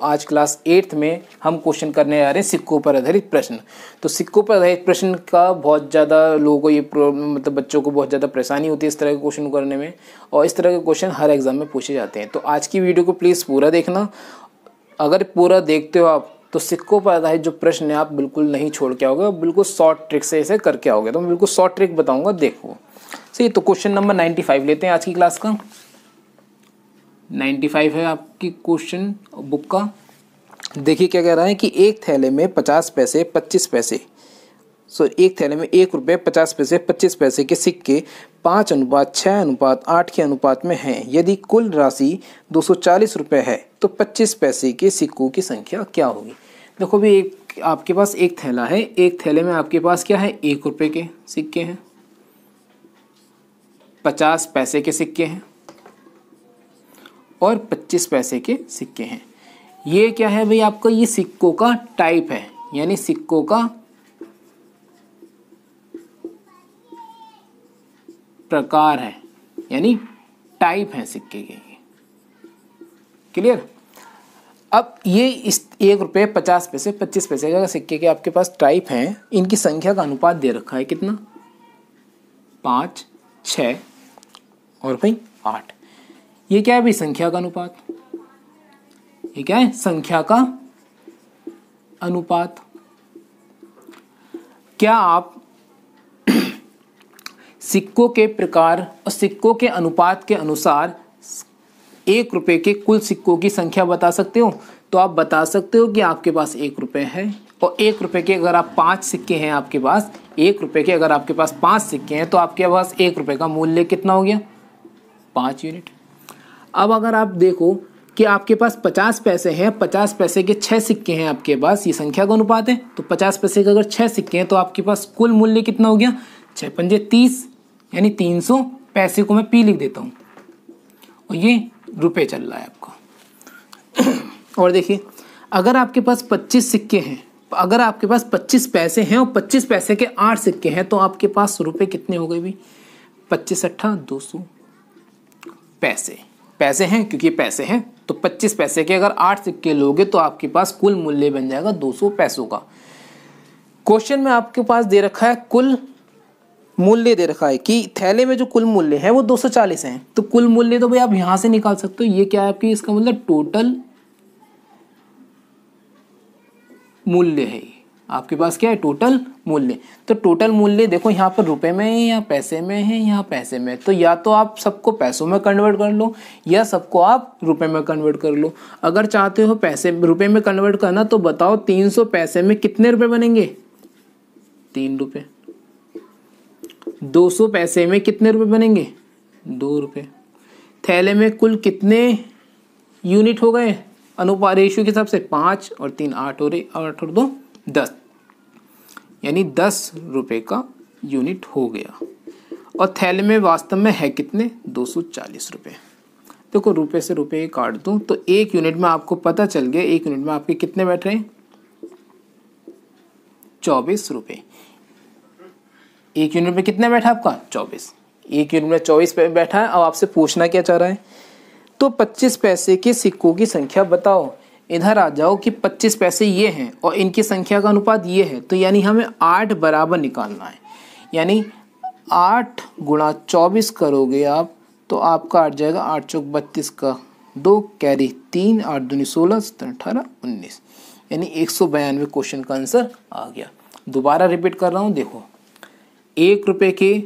आज class 8th में हम क्वेश्चन करने आ रहे हैं सिक्कों पर आधारित प्रश्न। तो सिक्कों पर आधारित प्रश्न का बहुत ज़्यादा लोगों को ये मतलब बच्चों को बहुत ज़्यादा परेशानी होती है इस तरह के क्वेश्चन करने में, और इस तरह के क्वेश्चन हर एग्जाम में पूछे जाते हैं। तो आज की वीडियो को प्लीज़ पूरा देखना। अगर पूरा देखते हो आप तो सिक्कों पर आधारित जो प्रश्न है आप बिल्कुल नहीं छोड़ के आओगे, बिल्कुल शॉर्ट ट्रिक से इसे करके आओगे। तो मैं बिल्कुल शॉर्ट ट्रिक बताऊंगा, देखो सही। तो क्वेश्चन नंबर 95 लेते हैं आज की क्लास का। 95 है आपकी क्वेश्चन बुक का। देखिए क्या कह रहा है कि एक थैले में 50 पैसे 25 पैसे एक थैले में 1 रुपये 50 पैसे 25 पैसे के सिक्के 5:6:8 के अनुपात में हैं। यदि कुल राशि 240 रुपये है तो 25 पैसे के सिक्कों की संख्या क्या होगी। देखो भी एक आपके पास एक थैला है, एक थैले में आपके पास क्या है 1 रुपये के सिक्के हैं, 50 पैसे के सिक्के हैं और 25 पैसे के सिक्के हैं। ये क्या है भाई आपका, ये सिक्कों का टाइप है, यानी सिक्कों का प्रकार है, यानी टाइप है सिक्के के। क्लियर। अब ये इस 1 रुपये 50 पैसे 25 पैसे का सिक्के के आपके पास टाइप हैं, इनकी संख्या का अनुपात दे रखा है कितना, 5, 6 और भाई 8। ये क्या है भाई, संख्या का अनुपात। ये क्या है, संख्या का अनुपात। क्या आप सिक्कों के प्रकार और सिक्कों के अनुपात के अनुसार 1 रुपये के कुल सिक्कों की संख्या बता सकते हो। तो आप बता सकते हो कि आपके पास 1 रुपये है और 1 रुपये के अगर आप 5 सिक्के हैं आपके पास, 1 रुपये के अगर आपके पास 5 सिक्के हैं तो आपके पास 1 रुपये का मूल्य कितना हो गया, 5 यूनिट। अब अगर आप देखो कि आपके पास 50 पैसे हैं, 50 पैसे के 6 सिक्के हैं आपके पास, ये संख्या का अनुपात है। तो 50 पैसे के अगर 6 सिक्के हैं तो आपके पास कुल मूल्य कितना हो गया, 6 पंजे 30, यानी 300 पैसे को मैं पी लिख देता हूँ और ये रुपए चल रहा है आपका। और देखिए अगर आपके पास 25 सिक्के हैं, अगर आपके पास 25 पैसे हैं और 25 पैसे के 8 सिक्के हैं तो आपके पास रुपए कितने हो गए भी, 25 अट्ठा 200 पैसे हैं, क्योंकि पैसे हैं तो 25 पैसे के अगर 8 सिक्के लोगे तो आपके पास कुल मूल्य बन जाएगा 200 पैसों का। क्वेश्चन में आपके पास दे रखा है कुल मूल्य दे रखा है कि थैले में जो कुल मूल्य है वो 240 है। तो कुल मूल्य तो भाई आप यहां से निकाल सकते हो, ये क्या है आपकी, इसका मतलब टोटल मूल्य है। आपके पास क्या है, टोटल मूल्य। तो टोटल मूल्य देखो यहाँ पर रुपए में है या पैसे में है, यहाँ पैसे में। तो या तो आप सबको पैसों में कन्वर्ट कर लो या सबको आप रुपए में कन्वर्ट कर लो। अगर चाहते हो पैसे रुपए में कन्वर्ट करना तो बताओ 300 पैसे में कितने रुपए बनेंगे, 3 रुपए। 200 पैसे में कितने रुपए बनेंगे, 2 रुपए। थैले में कुल कितने यूनिट हो गए अनुपात रेशियो के हिसाब से, 5 और 3 8 और 8 और 2 10, यानी 10 रुपए का यूनिट हो गया। और थैले में वास्तव में है कितने, 240 रुपए। देखो रुपए से रुपए काट दूं तो 1 यूनिट में आपको पता चल गया, 1 यूनिट में आपके कितने बैठ रहे हैं, 24 रुपए। 1 यूनिट में कितने बैठा आपका, 24। 1 यूनिट में 24 पे बैठा है। अब आपसे पूछना क्या चाह रहा है, तो 25 पैसे के सिक्कों की संख्या बताओ। इधर आ जाओ कि 25 पैसे ये हैं और इनकी संख्या का अनुपात ये है, तो यानी हमें 8 बराबर निकालना है। यानी 8 गुणा 24 करोगे आप तो आपका आ जाएगा 8 चौक 32 का 2 कैरी 3 8 दूनी 16 17 18 19, यानी 192 क्वेश्चन का आंसर आ गया। दोबारा रिपीट कर रहा हूँ, देखो 1 रुपये के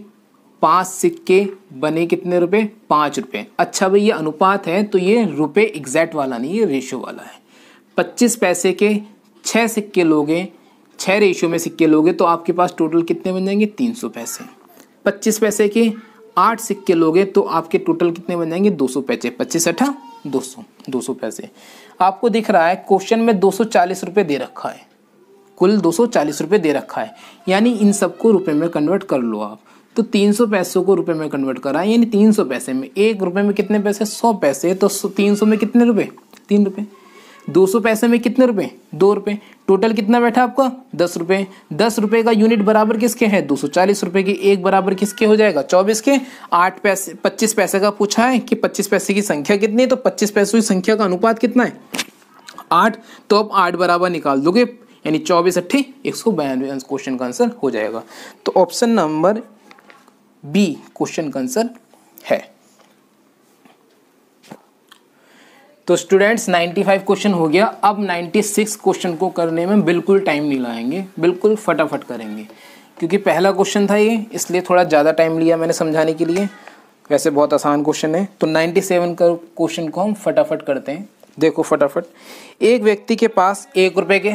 5 सिक्के बने कितने रुपए, 5 रुपये। अच्छा भाई ये अनुपात है तो ये रुपए एग्जैक्ट वाला नहीं, ये रेशियो वाला है। 25 पैसे के 6 सिक्के लोगे, 6 रेशियो में सिक्के लोगे तो आपके पास टोटल कितने बन जाएंगे, 300 पैसे। 25 पैसे के 8 सिक्के लोगे तो आपके टोटल कितने बन जाएंगे, 200 पैसे। 25 अट्ठा 200 पैसे। आपको दिख रहा है क्वेश्चन में 240 रुपये दे रखा है, कुल 240 रुपये दे रखा है, यानी इन सबको रुपए में कन्वर्ट कर लो आप। तो 300 पैसों को रुपए में कन्वर्ट करा, यानी 300 पैसे में 1 रुपए में कितने पैसे, 100 पैसे। तो 300 में कितने रुपए, 3 रुपए। 200 पैसे में कितने रुपए, 2 रुपए। टोटल कितना बैठा आपका, 10 रुपए। 10 रुपए का यूनिट बराबर किसके है, 240 रुपए की। 1 बराबर किसके हो जाएगा, 24 के। 8 पैसे 25 पैसे का पूछा है कि 25 पैसे की संख्या कितनी है, तो 25 पैसों की संख्या का अनुपात कितना है, 8, तो अब 8 बराबर निकाल दोगे, यानी 24 अट्ठे 192 क्वेश्चन का आंसर हो जाएगा। तो ऑप्शन नंबर बी क्वेश्चन का आंसर है। तो स्टूडेंट्स 95 क्वेश्चन हो गया। अब 96 क्वेश्चन को करने में बिल्कुल टाइम नहीं लगाएंगे, बिल्कुल फटाफट करेंगे, क्योंकि पहला क्वेश्चन था ये, इसलिए थोड़ा ज़्यादा टाइम लिया मैंने समझाने के लिए। वैसे बहुत आसान क्वेश्चन है। तो 97 का क्वेश्चन को हम फटाफट करते हैं। देखो फटाफट, एक व्यक्ति के पास 1 रुपये के,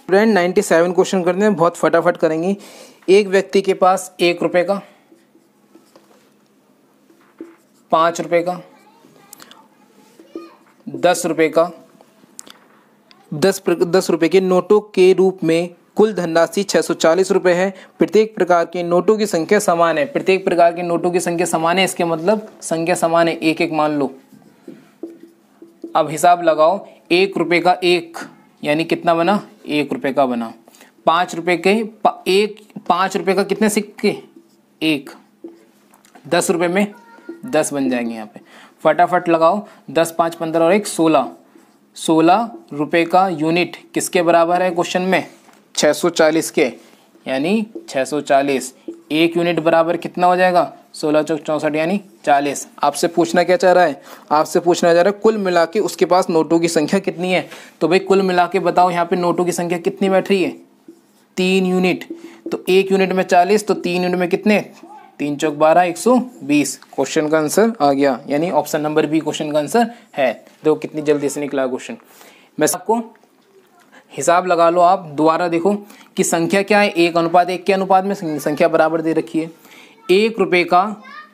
फ्रेंड 97 क्वेश्चन करते हैं, बहुत फटाफट करेंगे। एक व्यक्ति के पास 1 रुपये का, 5 रुपये का, 10 रुपये का, 10 रुपये के नोटों के रूप में कुल धनराशि 640 रुपये है। प्रत्येक प्रकार के नोटों की संख्या समान है। प्रत्येक प्रकार के नोटों की संख्या समान है, इसके मतलब संख्या समान है, एक एक मान लो। अब हिसाब लगाओ, 1 रुपये का 1 यानी कितना बना, 1 रुपये का बना। 5 रुपये के 5 रुपये का कितने सिक्के, 1। 10 रुपये में 10 बन जाएंगे यहाँ पे, फटाफट लगाओ। 10 5 15 और 1 16। 16 रुपये का यूनिट किसके बराबर है क्वेश्चन में, 640 के, यानी 640। 1 यूनिट बराबर कितना हो जाएगा, 16 चौक 64 यानी 40। आपसे पूछना क्या चाह रहा है, आपसे पूछना चाह रहा है कुल मिला के उसके पास नोटों की संख्या कितनी है। तो भाई कुल मिला के बताओ यहाँ पे नोटों की संख्या कितनी बैठ रही है, 3 यूनिट। तो 1 यूनिट में 40, तो 3 यूनिट में कितने, 3 चौक 12 120। क्वेश्चन का आंसर आ गया, यानी ऑप्शन नंबर बी क्वेश्चन का आंसर है। देखो कितनी जल्दी से निकला क्वेश्चन। मैं आपको हिसाब लगा लो, आप दोबारा देखो कि संख्या क्या है, 1:1 के अनुपात में संख्या बराबर दे रखी है। 1 रुपये का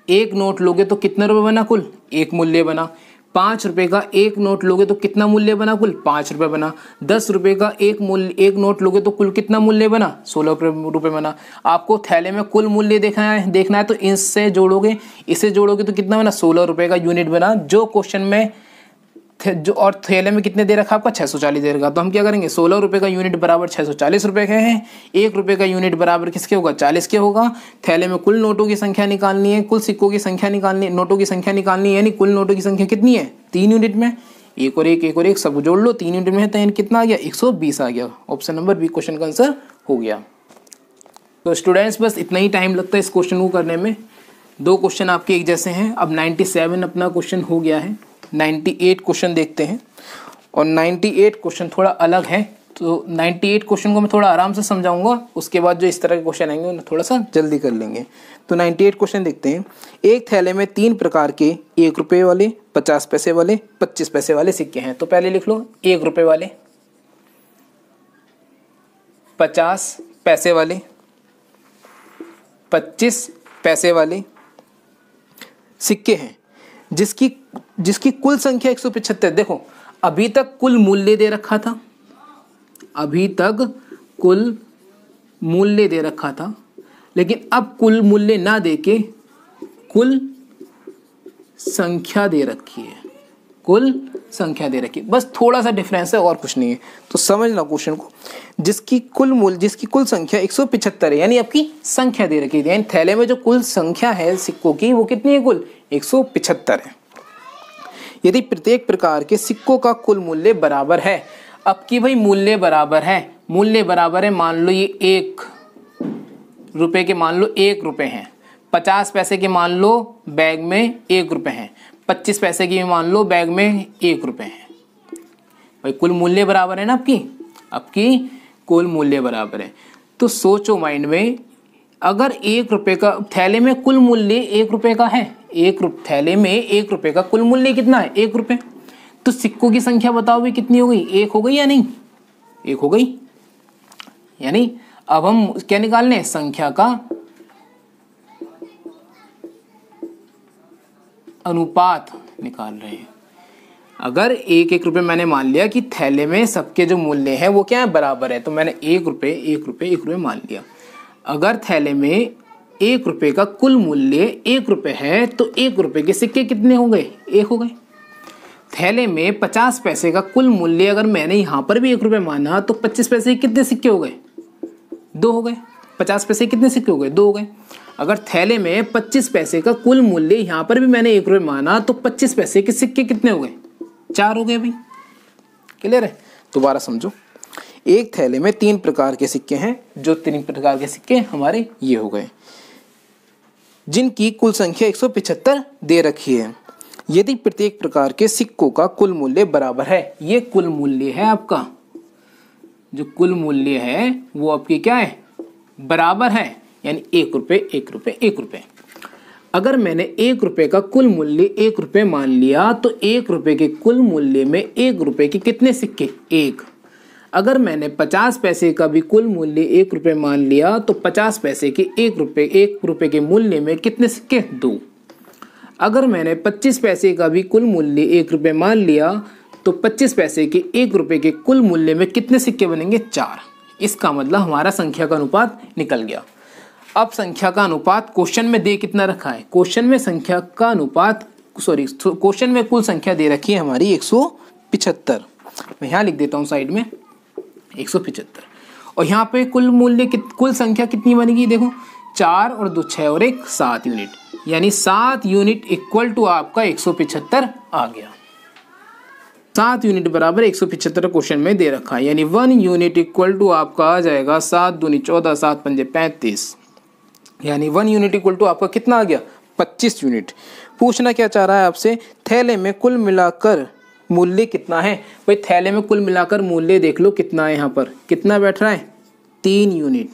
1 नोट लोगे तो कितने रुपये बना, कुल 1 मूल्य बना। 5 रुपये का 1 नोट लोगे तो कितना मूल्य बना, कुल 5 रुपये बना। 10 रुपये का 1 नोट लोगे तो कुल कितना मूल्य बना, 16 रुपये बना। आपको थैले में कुल मूल्य देखना है तो इससे जोड़ोगे, इसे जोड़ोगे तो कितना बना, 16 रुपये का यूनिट बना, जो क्वेश्चन में जो, और थैले में कितने दे रखा आपका, 640 दे रखा। तो हम क्या करेंगे, 16 रुपये का यूनिट बराबर 640 रुपये के हैं। 1 रुपये का यूनिट बराबर किसके होगा, 40 के होगा। थैले में कुल नोटों की संख्या निकालनी है, कुल सिक्कों की संख्या निकालनी है, नोटों की संख्या निकालनी है, यानी कुल नोटों की संख्या कितनी है, 3 यूनिट में। 1 और 1 1 और 1 सब जोड़ लो, 3 यूनिट में है, तो यानी कितना आ गया, 120 आ गया। ऑप्शन नंबर बी क्वेश्चन का आंसर हो गया। तो स्टूडेंट्स बस इतना ही टाइम लगता है इस क्वेश्चन को करने में। 2 क्वेश्चन आपके एक जैसे हैं। अब 97 अपना क्वेश्चन हो गया है। 98 क्वेश्चन देखते हैं, और 98 क्वेश्चन थोड़ा अलग है। तो 98 क्वेश्चन को मैं थोड़ा आराम से समझाऊंगा, उसके बाद जो इस तरह के क्वेश्चन आएंगे उन्हें थोड़ा सा जल्दी कर लेंगे। तो 98 क्वेश्चन देखते हैं। एक थैले में 3 प्रकार के 1 रुपये वाले, 50 पैसे वाले, 25 पैसे वाले सिक्के हैं। तो पहले लिख लो 1 रुपये वाले, 50 पैसे वाले, 25 पैसे वाले सिक्के हैं, जिसकी कुल संख्या 175। देखो अभी तक कुल मूल्य दे रखा था, अभी तक कुल मूल्य दे रखा था, लेकिन अब कुल मूल्य ना देके कुल संख्या दे रखी है, कुल संख्या दे रखी है। बस थोड़ा सा डिफरेंस है और कुछ नहीं है। तो समझना क्वेश्चन को, जिसकी कुल संख्या 175 है, यानी आपकी संख्या दे रखी है, यानी थैले में जो कुल संख्या है सिक्कों की वो कितनी है, कुल 175 है। यदि प्रत्येक प्रकार के सिक्कों का कुल मूल्य बराबर है। अब की भाई मूल्य बराबर है, मूल्य बराबर है, मान लो ये 1 रुपये के मान लो 1 रुपये हैं, 50 पैसे के मान लो बैग में 1 रुपये हैं, 25 पैसे की मान लो बैग में 1 रुपये हैं। भाई कुल मूल्य बराबर है ना, आपकी कुल मूल्य बराबर है। तो सोचो माइंड में, अगर 1 रुपये का थैले में कुल मूल्य 1 रुपये का है, थैले में 1 रुपये का कुल मूल्य कितना है, 1 रुपये। तो सिक्कों की संख्या बताओ भी कितनी हो गई, 1 हो गई या नहीं, 1 हो गई। यानी अब हम क्या निकालने हैं, संख्या का अनुपात निकाल रहे हैं। अगर 1 रुपये मैंने मान लिया कि थैले में सबके जो मूल्य हैं वो क्या है, बराबर है, तो मैंने 1 रुपये मान लिया। अगर थैले में 1 रुपये का कुल मूल्य 1 रुपये है, तो 1 रुपये के सिक्के कितने हो गए, 1 हो गए। थैले में 50 पैसे का कुल मूल्य अगर मैंने यहाँ पर भी 1 रुपये माना, तो 25 पैसे के कितने सिक्के हो गए, 2 हो गए। 50 पैसे कितने सिक्के हो गए, 2 हो गए। अगर थैले में 25 पैसे का कुल मूल्य यहाँ पर भी मैंने 1 रुपये माना, तो 25 पैसे के सिक्के कितने हो गए, 4 हो गए भाई। क्लियर है? दोबारा समझो, एक थैले में 3 प्रकार के सिक्के हैं, जो 3 प्रकार के सिक्के हमारे ये हो गए, जिनकी कुल संख्या 175 दे रखी है। यदि प्रत्येक प्रकार के सिक्कों का कुल मूल्य बराबर है, ये कुल मूल्य है आपका, जो कुल मूल्य है वो आपकी क्या है, बराबर है, यानी 1 रुपये 1 रुपये 1 रुपये। अगर मैंने 1 रुपये का कुल मूल्य 1 रुपये मान लिया तो 1 रुपये के कुल मूल्य में 1 रुपये के कितने सिक्के, 1। अगर मैंने 50 पैसे का भी कुल मूल्य 1 रुपये मान लिया तो 50 पैसे के 1 रुपये के मूल्य में कितने सिक्के, 2। अगर मैंने 25 पैसे का भी कुल मूल्य 1 रुपये मान लिया तो 25 पैसे के 1 रुपये के कुल मूल्य में कितने सिक्के बनेंगे, 4। इसका मतलब हमारा संख्या का अनुपात निकल गया। अब संख्या का अनुपात क्वेश्चन में दे कितना रखा है, क्वेश्चन में संख्या का अनुपात क्वेश्चन में कुल संख्या दे रखी है हमारी 175। मैं यहाँ लिख देता हूँ साइड में 175, और यहाँ पे कुल मूल्य कुल संख्या कितनी बनेगी, देखो 4 और 2 6 और 1 7 यूनिट, यानी 7 यूनिट इक्वल टू आपका 175 आ गया। 7 यूनिट बराबर 175 क्वेश्चन में दे रखा है, यानी 1 यूनिट इक्वल टू आपका आ जाएगा 7 दूनी 14 7 पंजे 35, यानी 1 यूनिट इक्वल टू आपका कितना आ गया, 25 यूनिट। पूछना क्या चाह रहा है आपसे, थैले में कुल मिलाकर मूल्य कितना है। भाई थैले में कुल मिलाकर मूल्य देख लो कितना है, यहाँ पर कितना बैठ रहा है, 3 यूनिट।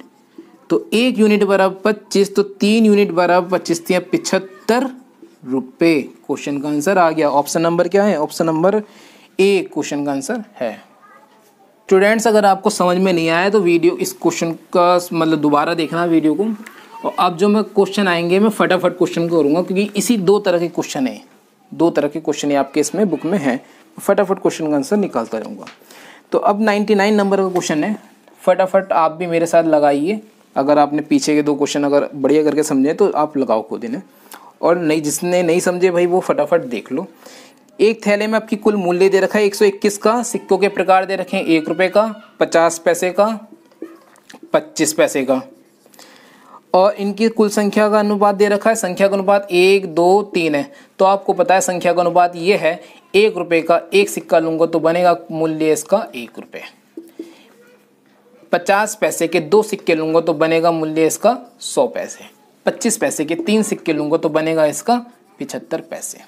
तो 1 यूनिट बराबर 25, तो 3 यूनिट बराबर 25 75 रुपये। क्वेश्चन का आंसर आ गया। ऑप्शन नंबर क्या है, ऑप्शन नंबर ए क्वेश्चन का आंसर है। स्टूडेंट्स अगर आपको समझ में नहीं आया तो वीडियो इस क्वेश्चन का मतलब दोबारा देखना वीडियो को, और अब जो मैं क्वेश्चन आएंगे मैं फटाफट क्वेश्चन करूँगा, क्योंकि इसी 2 तरह के क्वेश्चन है, 2 तरह के क्वेश्चन है आपके इसमें बुक में है, फटाफट क्वेश्चन का आंसर निकालता रहूँगा। तो अब 99 नंबर का क्वेश्चन है, फटाफट आप भी मेरे साथ लगाइए। अगर आपने पीछे के 2 क्वेश्चन अगर बढ़िया करके समझे तो आप लगाओ खुद इन्हें, और नहीं जिसने नहीं समझे भाई वो फटाफट देख लो। एक थैले में आपकी कुल मूल्य दे रखा है 121 का, सिक्कों के प्रकार दे रखे हैं 1 रुपये का, 50 पैसे का, 25 पैसे का, और इनकी कुल संख्या का अनुपात दे रखा है, संख्या का अनुपात 1 2 3 है। तो आपको पता है संख्या का अनुपात ये है, 1 रुपये का 1 सिक्का लूंगा तो बनेगा मूल्य इसका 1 रुपये। 50 पैसे के 2 सिक्के लूंगा तो बनेगा मूल्य इसका 100 पैसे। 25 पैसे के 3 सिक्के लूंगा तो बनेगा इसका 75 पैसे।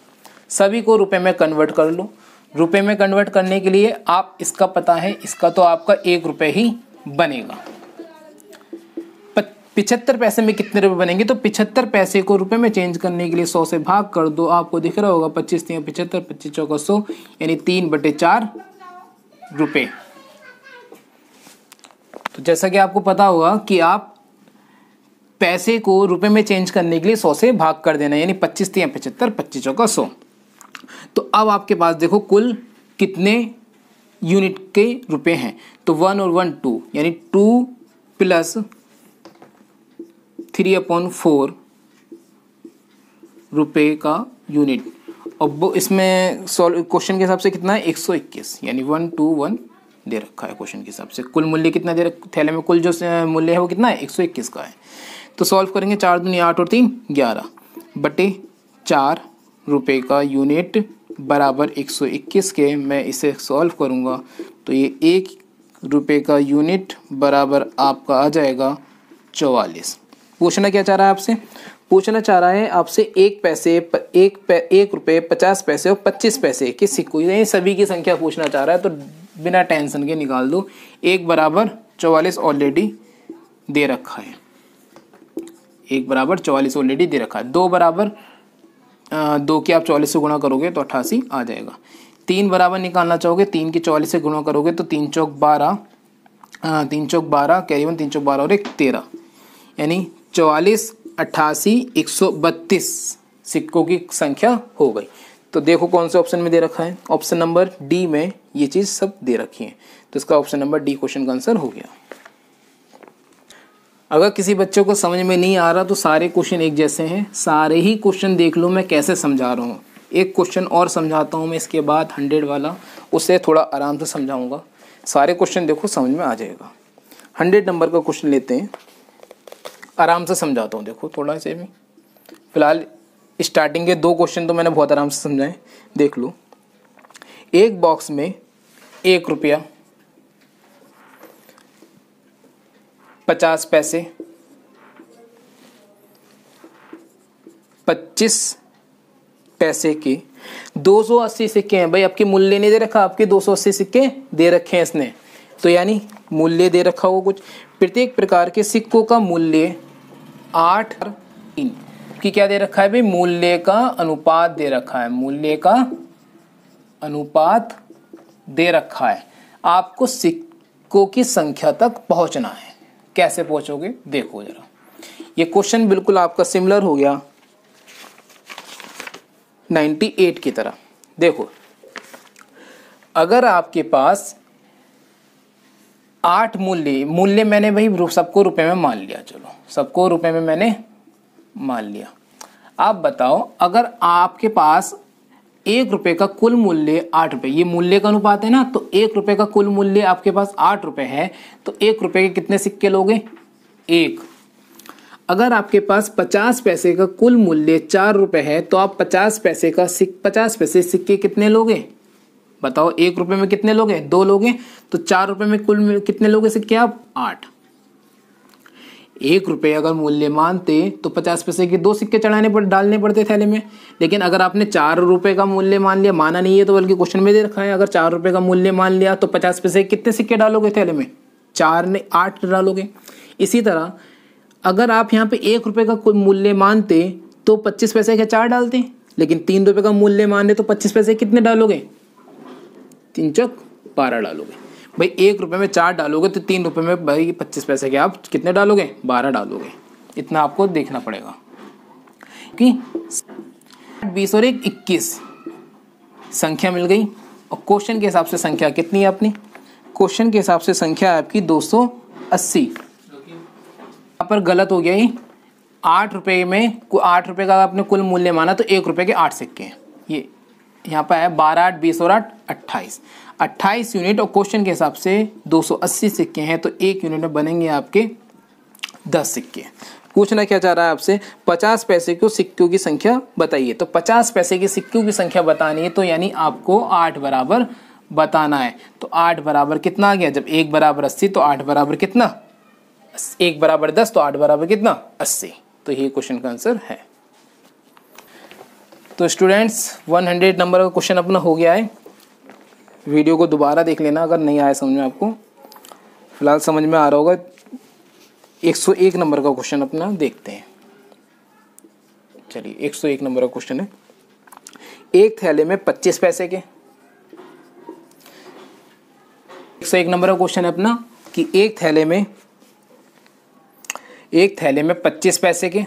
सभी को रुपए में कन्वर्ट कर लो। रुपए में कन्वर्ट करने के लिए आप इसका पता है, इसका तो आपका 1 रुपये ही बनेगा। 75 पैसे में कितने रुपए बनेंगे, तो 75 पैसे को रुपए में चेंज करने के लिए 100 से भाग कर दो, आपको दिख रहा होगा 25 3 75 25 चौका 100, यानी 3/4 रुपये। तो जैसा कि आपको पता होगा कि आप पैसे को रुपए में चेंज करने के लिए 100 से भाग कर देना, यानी 25 3 75 25 चौका 100। तो अब आपके पास देखो कुल कितने यूनिट के रुपए हैं, तो 1 और 1 2, यानी 2 + 3/4 रुपए का यूनिट। अब वो इसमें क्वेश्चन के हिसाब से कितना है 121, यानी 1 2 1 दे रखा है क्वेश्चन के हिसाब से। कुल मूल्य कितना दे रखा थैले में, कुल जो मूल्य है वो कितना है 121 का है। तो सॉल्व करेंगे, 4 दूनी 8 और 3 11/4 रुपये का यूनिट बराबर 121 के। मैं इसे सॉल्व करूँगा तो ये 1 रुपये का यूनिट बराबर आपका आ जाएगा 44। पूछना क्या चाह रहा है आपसे, पूछना चाह रहा है आपसे 1 रुपये 50 पैसे और 25 पैसे के सिक्कों, ये सभी की संख्या पूछना चाह रहा है। तो बिना टेंशन के निकाल दो। 1 बराबर 44 ऑलरेडी दे रखा है, 1 बराबर 44 ऑलरेडी दे रखा है। 2 बराबर 2 की आप 44 से गुणा करोगे तो 88 आ जाएगा। 3 बराबर निकालना चाहोगे, 3 की 44 से गुणा करोगे तो 3 चौक 12, 3 चौक 12 कैरी 1 3 चौक 12 और 1 13, यानी 44 88 132 सिक्कों की संख्या हो गई। तो देखो कौन से ऑप्शन में दे रखा है, ऑप्शन नंबर डी में ये चीज़ सब दे रखी है। तो इसका ऑप्शन नंबर डी क्वेश्चन का आंसर हो गया। अगर किसी बच्चे को समझ में नहीं आ रहा तो सारे क्वेश्चन एक जैसे हैं, सारे ही क्वेश्चन देख लो मैं कैसे समझा रहा हूँ। एक क्वेश्चन और समझाता हूँ मैं इसके बाद 100 वाला, उससे थोड़ा आराम से समझाऊंगा। सारे क्वेश्चन देखो समझ में आ जाएगा। 100 नंबर का क्वेश्चन लेते हैं, आराम से समझाता हूँ। देखो थोड़ा से भी, फिलहाल स्टार्टिंग के 2 क्वेश्चन तो मैंने बहुत आराम से समझाए, देख लो। एक बॉक्स में 1 रुपया 50 पैसे, 25 पैसे के 280 सिक्के हैं। भाई आपके मूल्य नहीं दे रखा, आपके 280 सिक्के दे रखे हैं इसने, तो यानी मूल्य दे रखा होगा कुछ। प्रत्येक प्रकार के सिक्कों का मूल्य 8 3 की क्या दे रखा है भाई, मूल्य का अनुपात दे रखा है, मूल्य का अनुपात दे रखा है। आपको सिक्कों की संख्या तक पहुंचना है। कैसे पहुंचोगे देखो जरा, ये क्वेश्चन बिल्कुल आपका सिमिलर हो गया 98 की तरह। देखो अगर आपके पास 8 मूल्य मैंने भाई सबको रुपए में मान लिया, चलो सबको रुपए में मैंने मान लिया। आप बताओ अगर आपके पास 1 रुपए का कुल मूल्य 8 रुपए, ये मूल्य का अनुपात है ना, तो 1 रुपए का कुल मूल्य आपके पास 8 रुपए है, तो 1 रुपए के कितने सिक्के लोगे, 1। अगर आपके पास 50 पैसे का कुल मूल्य 4 रुपए है, तो आप 50 पैसे सिक्के कितने लोगे बताओ। 1 रुपए में कितने लोगे, 2 लोगे, तो 4 रुपए में कुल कितने लोगे सिक्के आप, 8। 1 रुपए अगर मूल्य मानते तो 50 पैसे के 2 सिक्के डालने पड़ते थैले में। लेकिन अगर आपने 4 रुपए का मूल्य मान लिया, माना नहीं है तो बल्कि क्वेश्चन में दे रखा है, अगर 4 रुपए का मूल्य मान लिया तो 50 पैसे कितने सिक्के डालोगे थैले में, 4 ने 8 डालोगे। इसी तरह अगर आप यहाँ पे 1 रुपए का कुल मूल्य मानते तो 25 पैसे के 4 डालते, लेकिन 3 रुपए का मूल्य माने तो 25 पैसे कितने डालोगे, 3 चौक 12 डालोगे। भाई 1 रुपए में 4 डालोगे तो 3 रुपए में भाई 25 पैसे के आप कितने डालोगे, 12 डालोगे। इतना आपको देखना पड़ेगा कि 20 और 1 21 संख्या मिल गई। और क्वेश्चन के हिसाब से संख्या कितनी है अपनी, क्वेश्चन के हिसाब से संख्या है आपकी 280। यहाँ पर गलत हो गया ही, 8 रुपए में 8 रुपए का आपने कुल मूल्य माना तो 1 रुपए के 8 सिक्के हैं। ये यहाँ पर है 12 8 20 और 8 28 यूनिट, और क्वेश्चन के हिसाब से 280 सिक्के हैं, तो 1 यूनिट में बनेंगे आपके 10 सिक्के। पूछना क्या चाह रहा है आपसे, 50 पैसे को सिक्कों की संख्या बताइए। तो 50 पैसे की सिक्कों की संख्या बतानी है, तो यानी आपको 8 बराबर बताना है। तो 8 बराबर कितना आ गया, जब 1 बराबर 80 तो 8 बराबर कितना, 1 बराबर 10 तो 8 बराबर कितना, 80। तो ये क्वेश्चन का आंसर है। तो स्टूडेंट्स 100 नंबर का क्वेश्चन अपना हो गया है। वीडियो को दोबारा देख लेना अगर नहीं आया समझ में आपको, फिलहाल समझ में आ रहा होगा। 101 नंबर का क्वेश्चन अपना देखते हैं। चलिए 101 नंबर का क्वेश्चन है, एक थैले में 25 पैसे के। 101 नंबर का क्वेश्चन है अपना कि एक थैले में 25 पैसे के,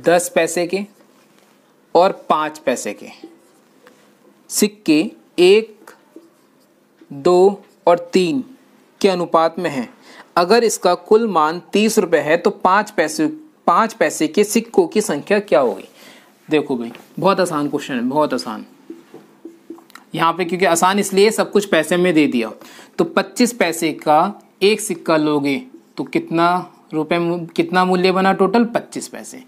10 पैसे के और 5 पैसे के सिक्के 1, 2 और 3 के अनुपात में हैं। अगर इसका कुल मान 30 रुपए है तो 5 पैसे के सिक्कों की संख्या क्या होगी। देखो भाई बहुत आसान क्वेश्चन है, बहुत आसान। यहाँ पे क्योंकि आसान इसलिए सब कुछ पैसे में दे दिया, तो 25 पैसे का एक सिक्का लोगे तो कितना मूल्य बना टोटल, 25 पैसे।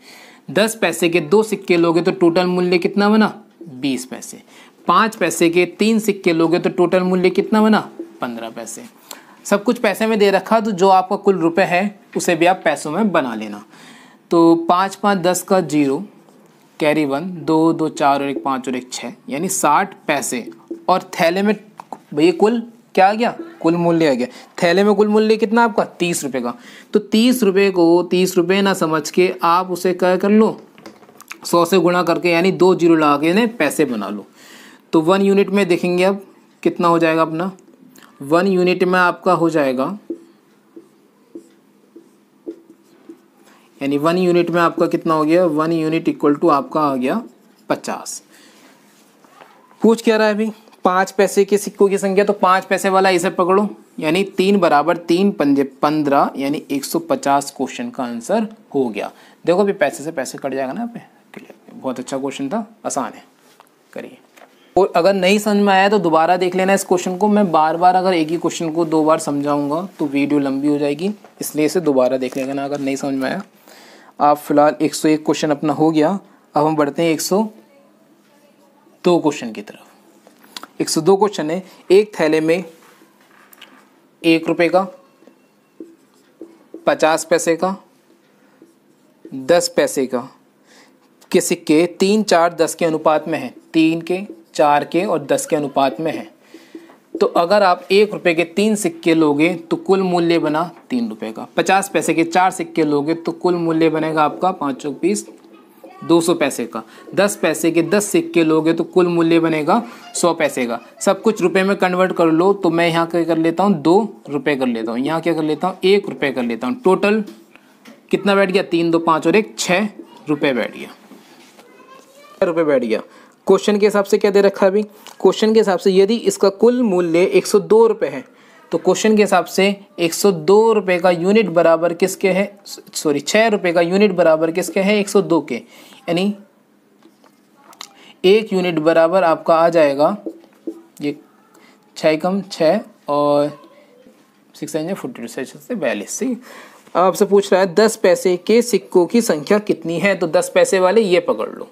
10 पैसे के 2 सिक्के लोगे तो टोटल मूल्य कितना बना, 20 पैसे। 5 पैसे के 3 सिक्के लोगे तो टोटल मूल्य कितना बना, 15 पैसे। सब कुछ पैसे में दे रखा, तो जो आपका कुल रुपए है उसे भी आप पैसों में बना लेना। तो 5 5 10 का 0 कैरी 1, 2 2 4 और 1 5 और 1 6 यानी 60 पैसे। और थैले में भैया कुल क्या आ गया, कुल मूल्य आ गया। थैले में कुल मूल्य कितना आपका, 30 रुपए का। तो 30 रुपए को 30 रुपए ना समझ के आप उसे क्या कर लो, 100 से गुणा करके यानी 2 जीरो लगा के इन्हें पैसे बना लो। तो 1 यूनिट में देखेंगे अब कितना हो जाएगा अपना, 1 यूनिट में आपका हो जाएगा, यानी 1 यूनिट में आपका कितना हो गया, 1 यूनिट इक्वल टू आपका आ गया 50। पूछ क्या रहा है अभी, 5 पैसे के सिक्कों की संख्या, तो 5 पैसे वाला इसे पकड़ो, यानी 3 बराबर 3 पंजे 15 यानी 150 क्वेश्चन का आंसर हो गया। देखो अभी पैसे से पैसे कट जाएगा ना पे, बहुत अच्छा क्वेश्चन था, आसान है, करिए। और अगर नहीं समझ में आया तो दोबारा देख लेना इस क्वेश्चन को। मैं बार बार अगर एक ही क्वेश्चन को 2 बार समझाऊंगा तो वीडियो लंबी हो जाएगी, इसलिए इसे दोबारा देख लेना अगर नहीं समझ में आया। आप फिलहाल 101 क्वेश्चन अपना हो गया। अब हम बढ़ते हैं 102 क्वेश्चन की तरफ। 102 क्वेश्चन है। एक थैले में 1 रुपये का, 50 पैसे का, 10 पैसे का के सिक्के 3, 4, 10 के अनुपात में है। 3 के, 4 के और 10 के अनुपात में है। तो अगर आप 1 रुपये के 3 सिक्के लोगे तो कुल मूल्य बना 3 रुपये का। 50 पैसे के 4 सिक्के लोगे तो कुल मूल्य बनेगा आपका 5 चौक 20, 200 पैसे का। 10 पैसे के 10 सिक्के लोगे तो कुल मूल्य बनेगा 100 पैसे का। सब कुछ रुपए में कन्वर्ट कर लो तो मैं यहाँ क्या कर लेता हूँ, 2 रुपये कर लेता हूँ। यहाँ क्या कर लेता हूँ, 1 रुपये कर लेता हूँ। टोटल कितना बैठ गया, 3, 2, 5 और 1, 6 रुपये बैठ गया। 6 रुपये बैठ गया। क्वेश्चन के हिसाब से क्या दे रखा है अभी, क्वेश्चन के हिसाब से यदि इसका कुल मूल्य 102 रुपये है तो क्वेश्चन के हिसाब से 102 रुपये का यूनिट बराबर किसके है, सॉरी 6 रुपये का यूनिट बराबर किसके है, 102 के। यानी 1 यूनिट बराबर आपका आ जाएगा, ये 6 कम 6 और 6 42 से 42। आपसे पूछ रहा है 10 पैसे के सिक्कों की संख्या कितनी है, तो 10 पैसे वाले ये पकड़ लो।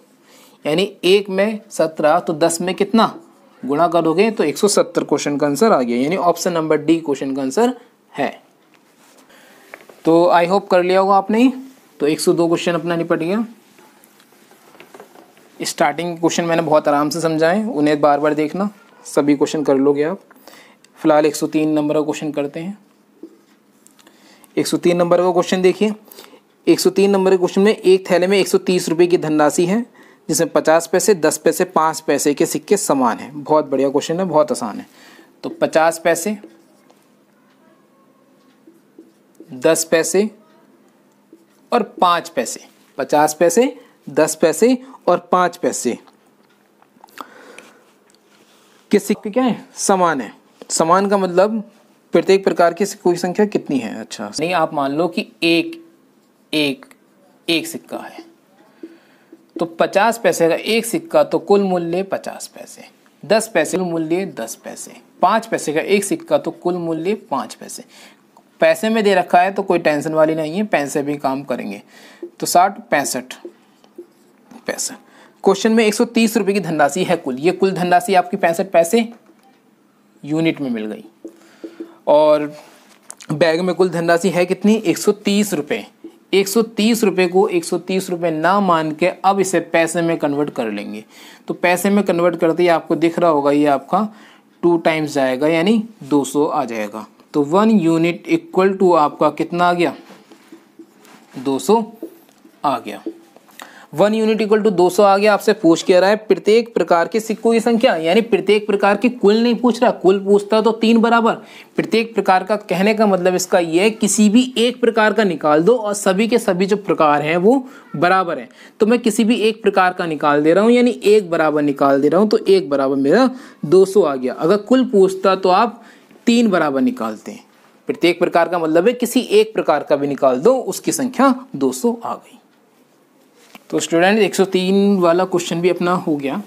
यानी 1 में 17 तो 10 में कितना गुणा करोगे तो 170 क्वेश्चन का आंसर आ गया। यानी ऑप्शन नंबर डी क्वेश्चन का आंसर है। तो आई होप कर लिया होगा आपने। तो 102 क्वेश्चन अपना निपट गया। स्टार्टिंग क्वेश्चन मैंने बहुत आराम से समझाए, उन्हें बार बार देखना, सभी क्वेश्चन कर लोगे आप। फिलहाल 103 नंबर का क्वेश्चन करते हैं। 103 नंबर का क्वेश्चन देखिए। 103 नंबर के क्वेश्चन में एक थैले में 130 रुपये की धनराशि है जिसमें 50 पैसे, 10 पैसे, 5 पैसे के सिक्के समान हैं। बहुत बढ़िया क्वेश्चन है, बहुत आसान है। तो 50 पैसे, 10 पैसे और 5 पैसे, 50 पैसे, 10 पैसे और 5 पैसे के सिक्के क्या है, समान है। समान का मतलब प्रत्येक प्रकार की सिक्कों की संख्या कितनी है। अच्छा नहीं, आप मान लो कि एक सिक्का है तो 50 पैसे का एक सिक्का तो कुल मूल्य 50 पैसे, 10 पैसे कुल मूल्य 10 पैसे, 5 पैसे का एक सिक्का तो कुल मूल्य 5 पैसे। पैसे में दे रखा है तो कोई टेंशन वाली नहीं है, पैसे भी काम करेंगे। तो 60, 65 पैसे। क्वेश्चन में 130 रुपये की धनराशि है कुल। ये कुल धनराशि आपकी 65 पैसे यूनिट में मिल गई। और बैग में कुल धनराशि है कितनी, 130 रुपये। 130 रुपये को 130 रुपये ना मान के अब इसे पैसे में कन्वर्ट कर लेंगे। तो पैसे में कन्वर्ट करते ही आपको दिख रहा होगा ये आपका 2 टाइम्स जाएगा, यानी 200 आ जाएगा। तो 1 यूनिट इक्वल टू आपका कितना आ गया, 200 आ गया। 1 यूनिट इक्वल टू 200 आ गया। आपसे पूछ क्या रहा है, प्रत्येक प्रकार के सिक्कों की संख्या, यानी प्रत्येक प्रकार की कुल नहीं पूछ रहा, कुल पूछता तो 3 बराबर। प्रत्येक प्रकार का कहने का मतलब इसका ये है किसी भी एक प्रकार का निकाल दो और सभी के सभी जो प्रकार हैं वो बराबर हैं। तो मैं किसी भी एक प्रकार का निकाल दे रहा हूँ, यानी 1 बराबर निकाल दे रहा हूँ, तो 1 बराबर मेरा 200 आ गया। अगर कुल पूछता तो आप 3 बराबर निकालते हैं। प्रत्येक प्रकार का मतलब है किसी एक प्रकार का भी निकाल दो, उसकी संख्या 200 आ गई। तो स्टूडेंट 103 वाला क्वेश्चन भी अपना हो गया।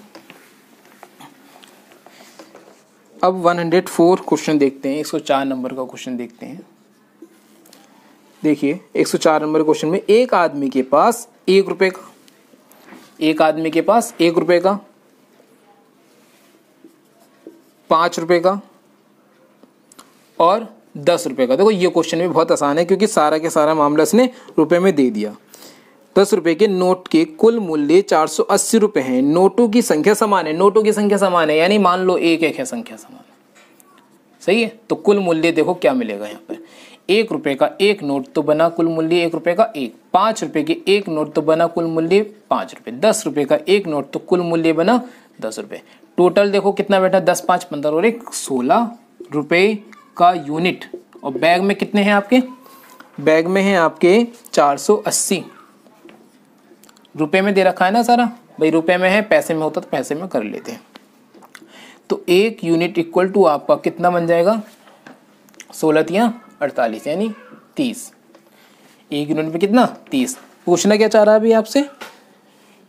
अब 104 क्वेश्चन देखते हैं। 104 नंबर का क्वेश्चन देखते हैं। देखिए 104 नंबर क्वेश्चन में एक आदमी के पास 1 रुपये का, एक आदमी के पास 1 रुपये का, 5 रुपये का और 10 रुपये का। देखो ये क्वेश्चन भी बहुत आसान है क्योंकि सारा के सारा मामला इसने रुपए में दे दिया। 10 रुपये के नोट के कुल मूल्य 480 रुपये हैं। नोटों की संख्या समान है, नोटों की संख्या समान है, यानी मान लो एक है संख्या समान, सही है। तो कुल मूल्य देखो क्या मिलेगा यहाँ पर। 1 रुपये का एक नोट तो बना कुल मूल्य 1 रुपये का 1। 5 रुपये के एक नोट तो बना कुल मूल्य 5 रुपये। 10 रुपये का एक नोट तो कुल मूल्य बना 10 रुपये। टोटल देखो कितना बैठा, 10, 5, 15 और 1, 16 रुपये का यूनिट। और बैग में कितने हैं आपके, बैग में है आपके 480 रुपए में दे रखा है ना सारा, भाई रुपए में है, पैसे में होता तो पैसे में कर लेते हैं। तो 1 यूनिट इक्वल टू आपका कितना बन जाएगा, 16 या 48 यानी 30। 1 यूनिट में कितना, 30। पूछना क्या चाह रहा है अभी आपसे,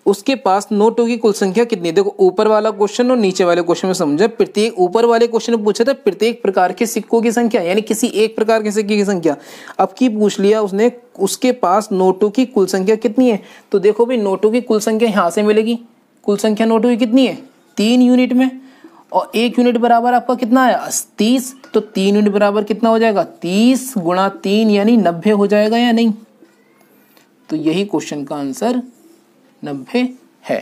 उसके पास नोटों की कुल संख्या कितनी। देखो ऊपर वाला क्वेश्चन और नीचे वाले क्वेश्चन में समझा। प्रत्येक ऊपर वाले क्वेश्चन में पूछा था प्रत्येक प्रकार के सिक्कों की संख्या, यानी किसी एक प्रकार के सिक्के की संख्या। अब की पूछ लिया उसने उसके पास नोटों की कुल संख्या कितनी है। तो देखो भाई नोटों की कुल संख्या यहाँ से मिलेगी। कुल संख्या नोटों की कितनी है, 3 यूनिट में। और 1 यूनिट बराबर आपका कितना है 30, तो 3 यूनिट बराबर कितना हो जाएगा 30 गुणा 3 यानी 90 हो जाएगा या नहीं। तो यही क्वेश्चन का आंसर 90 है।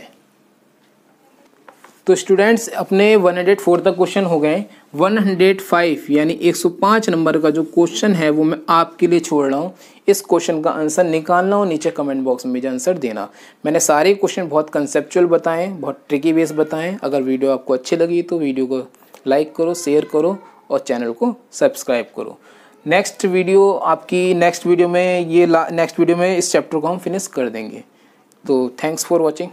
तो स्टूडेंट्स अपने 104 तक क्वेश्चन हो गए। 105 यानी 105 नंबर का जो क्वेश्चन है वो मैं आपके लिए छोड़ रहा हूँ। इस क्वेश्चन का आंसर निकालना और नीचे कमेंट बॉक्स में मुझे आंसर देना। मैंने सारे क्वेश्चन बहुत कंसेप्चुअल बताए, बहुत ट्रिकी बेस बताएं। अगर वीडियो आपको अच्छी लगी तो वीडियो को लाइक करो, शेयर करो और चैनल को सब्सक्राइब करो। नेक्स्ट वीडियो में इस चैप्टर को हम फिनिश कर देंगे। तो थैंक्स फॉर वॉचिंग।